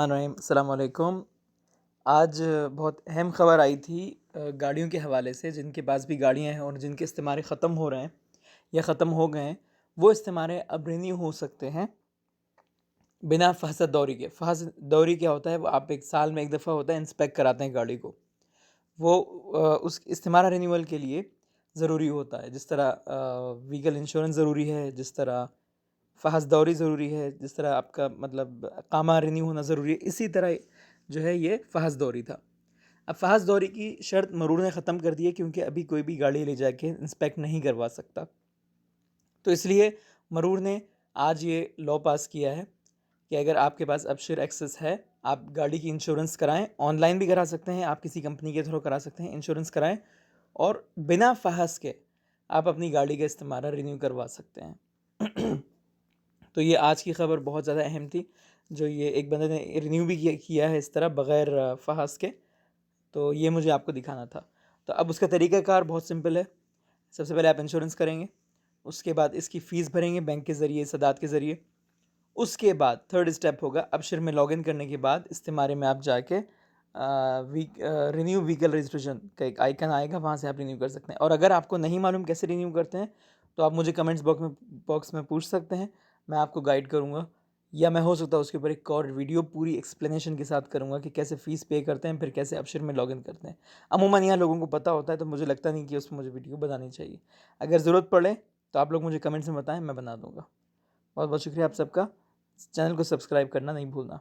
अस्सलाम वालेकुम। आज बहुत अहम ख़बर आई थी गाड़ियों के हवाले से। जिनके पास भी गाड़ियाँ हैं और जिनके इस्तेमाल ख़त्म हो रहे हैं या ख़त्म हो गए हैं, वो इस्तेमाल अब रिन्यू हो सकते हैं बिना फ़हसत दौरी के। फ़हसत दौरी क्या होता है? वो आप एक साल में एक दफ़ा होता है, इंस्पेक्ट कराते हैं गाड़ी को। वो उस इस्तेमाल रिन्यूअल के लिए ज़रूरी होता है। जिस तरह व्हीकल इंश्योरेंस ज़रूरी है, जिस तरह फ़हस दौरी ज़रूरी है, जिस तरह आपका मतलब अकामा रिन्यू होना ज़रूरी है, इसी तरह जो है ये फ़हस दौरी था। अब फ़हस दौरी की शर्त मरूर ने ख़त्म कर दी है, क्योंकि अभी कोई भी गाड़ी ले जाके इंस्पेक्ट नहीं करवा सकता। तो इसलिए मरूर ने आज ये लॉ पास किया है कि अगर आपके पास अबशर एक्सेस है, आप गाड़ी की इंश्योरेंस कराएं। ऑनलाइन भी करा सकते हैं, आप किसी कंपनी के थ्रू करा सकते हैं, इंश्योरेंस कराएं और बिना फ़हस के आप अपनी गाड़ी का इस्तेमाल रिन्यू करवा सकते हैं। तो ये आज की ख़बर बहुत ज़्यादा अहम थी, जो ये एक बंदे ने रिन्यू भी किया है इस तरह बग़ैर फ़हस के। तो ये मुझे आपको दिखाना था। तो अब उसका तरीक़ाकार बहुत सिंपल है। सबसे पहले आप इंश्योरेंस करेंगे, उसके बाद इसकी फ़ीस भरेंगे बैंक के ज़रिए, सदात के ज़रिए। उसके बाद थर्ड स्टेप होगा, अबशर में लॉगिन करने के बाद इस्तेमारी में आप जाके रिन्यू व्हीकल रजिस्ट्रेशन का एक आइकन आएगा, वहाँ से आप रिन्यू कर सकते हैं। और अगर आपको नहीं मालूम कैसे रिन्यू करते हैं, तो आप मुझे कमेंट्स बॉक्स में पूछ सकते हैं, मैं आपको गाइड करूँगा। या मैं हो सकता है उसके ऊपर एक और वीडियो पूरी एक्सप्लेनेशन के साथ करूँगा कि कैसे फ़ीस पे करते हैं, फिर कैसे अबशर में लॉगिन करते हैं। अमूमन यहाँ लोगों को पता होता है, तो मुझे लगता नहीं कि उसमें मुझे वीडियो बनानी चाहिए। अगर ज़रूरत पड़े तो आप लोग मुझे कमेंट्स में बताएँ, मैं बना दूँगा। बहुत बहुत शुक्रिया आप सबका। चैनल को सब्सक्राइब करना नहीं भूलना।